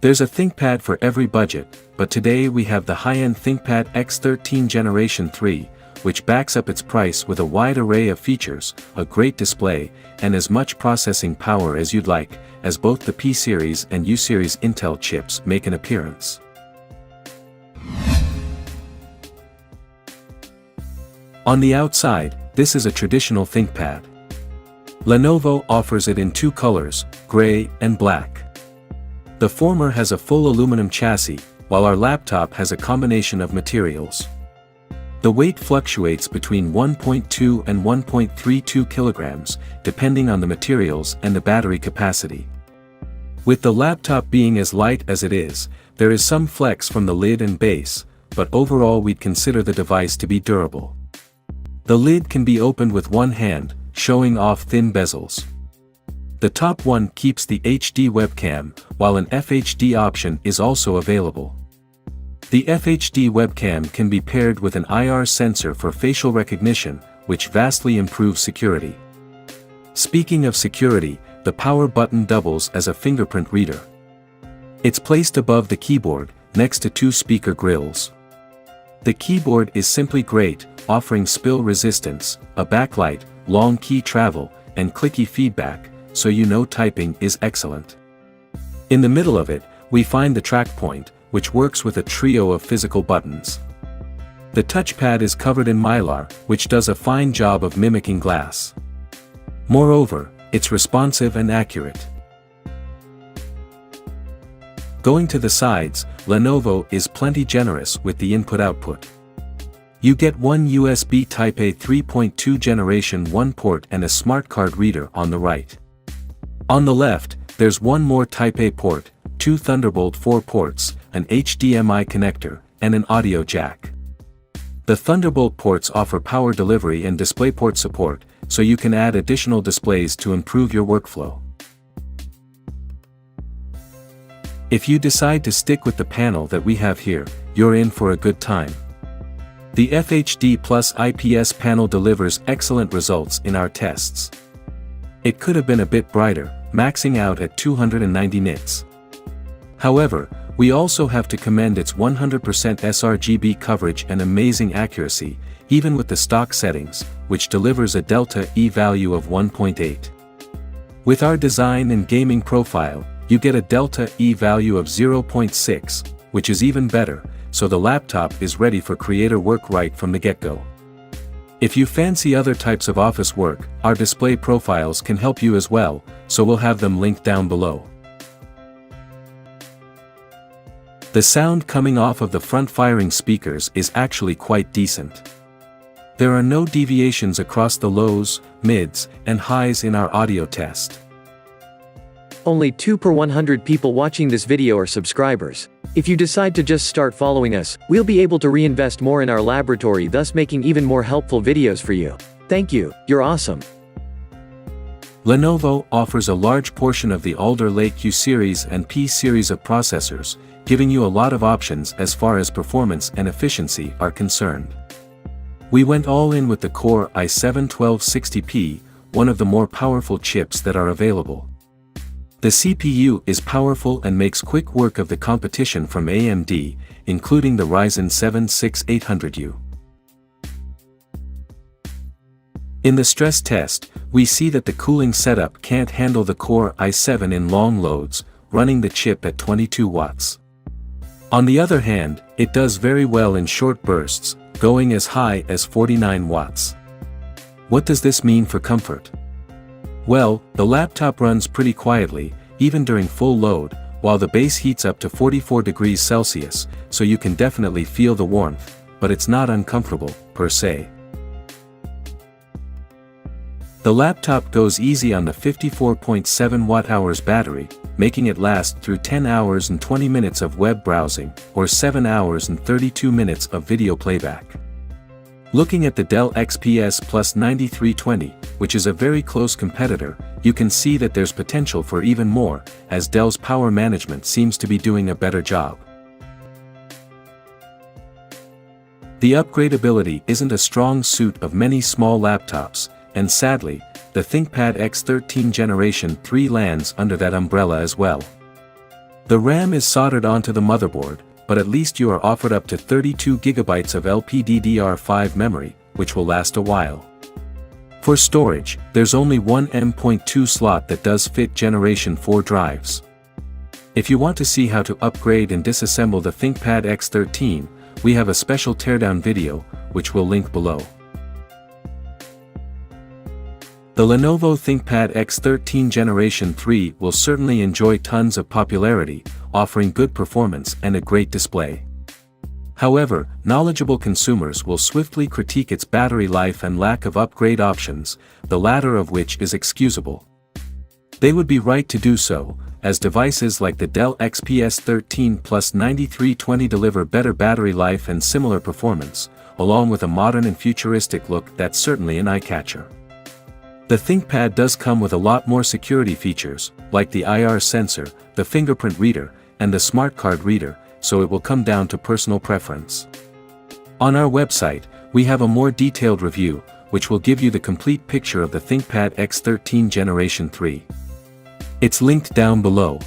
There's a ThinkPad for every budget, but today we have the high-end ThinkPad X13 Generation 3, which backs up its price with a wide array of features, a great display, and as much processing power as you'd like, as both the P-Series and U-Series Intel chips make an appearance. On the outside, this is a traditional ThinkPad. Lenovo offers it in two colors, gray and black. The former has a full aluminum chassis, while our laptop has a combination of materials. The weight fluctuates between 1.2 and 1.32 kilograms, depending on the materials and the battery capacity. With the laptop being as light as it is, there is some flex from the lid and base, but overall we'd consider the device to be durable. The lid can be opened with one hand, showing off thin bezels. The top one keeps the HD webcam, while an FHD option is also available. The FHD webcam can be paired with an IR sensor for facial recognition, which vastly improves security. Speaking of security, the power button doubles as a fingerprint reader. It's placed above the keyboard, next to two speaker grills. The keyboard is simply great, offering spill resistance, a backlight, long key travel, and clicky feedback, so you know typing is excellent. In the middle of it, we find the track point, which works with a trio of physical buttons. The touchpad is covered in mylar, which does a fine job of mimicking glass. Moreover, it's responsive and accurate. Going to the sides, Lenovo is plenty generous with the input-output. You get one USB Type-A 3.2 Generation 1 port and a smart card reader on the right. On the left, there's one more Type-A port, two Thunderbolt 4 ports, an HDMI connector, and an audio jack. The Thunderbolt ports offer power delivery and DisplayPort support, so you can add additional displays to improve your workflow. If you decide to stick with the panel that we have here, you're in for a good time. The FHD Plus IPS panel delivers excellent results in our tests. It could have been a bit brighter, maxing out at 290 nits. However, we also have to commend its 100% sRGB coverage and amazing accuracy, even with the stock settings, which delivers a Delta E value of 1.8. With our design and gaming profile, you get a Delta E value of 0.6, which is even better, so the laptop is ready for creator work right from the get-go. If you fancy other types of office work, our display profiles can help you as well, so we'll have them linked down below. The sound coming off of the front-firing speakers is actually quite decent. There are no deviations across the lows, mids, and highs in our audio test. Only 2 per 100 people watching this video are subscribers. If you decide to just start following us, we'll be able to reinvest more in our laboratory, thus making even more helpful videos for you. Thank you, you're awesome. Lenovo offers a large portion of the Alder Lake U-Series and P-Series of processors, giving you a lot of options as far as performance and efficiency are concerned. We went all in with the Core i7-1260P, one of the more powerful chips that are available. The CPU is powerful and makes quick work of the competition from AMD, including the Ryzen 7 6800U. In the stress test, we see that the cooling setup can't handle the Core i7 in long loads, running the chip at 22 watts. On the other hand, it does very well in short bursts, going as high as 49 watts. What does this mean for comfort? Well, the laptop runs pretty quietly, even during full load, while the base heats up to 44 degrees Celsius, so you can definitely feel the warmth, but it's not uncomfortable, per se. The laptop goes easy on the 54.7 watt-hours battery, making it last through 10 hours and 20 minutes of web browsing, or 7 hours and 32 minutes of video playback. Looking at the Dell XPS Plus 9320, which is a very close competitor, you can see that there's potential for even more, as Dell's power management seems to be doing a better job. The upgradability isn't a strong suit of many small laptops, and sadly, the ThinkPad X13 Generation 3 lands under that umbrella as well. The RAM is soldered onto the motherboard, but at least you are offered up to 32 GB of LPDDR5 memory, which will last a while. For storage, there's only one M.2 slot that does fit Generation 4 drives. If you want to see how to upgrade and disassemble the ThinkPad X13, we have a special teardown video, which we'll link below. The Lenovo ThinkPad X13 Generation 3 will certainly enjoy tons of popularity, offering good performance and a great display. However, knowledgeable consumers will swiftly critique its battery life and lack of upgrade options, the latter of which is excusable. They would be right to do so, as devices like the Dell XPS 13 Plus 9320 deliver better battery life and similar performance, along with a modern and futuristic look that's certainly an eye-catcher. The ThinkPad does come with a lot more security features, like the IR sensor, the fingerprint reader, and the smart card reader, so it will come down to personal preference. On our website, we have a more detailed review, which will give you the complete picture of the ThinkPad X13 Generation 3. It's linked down below.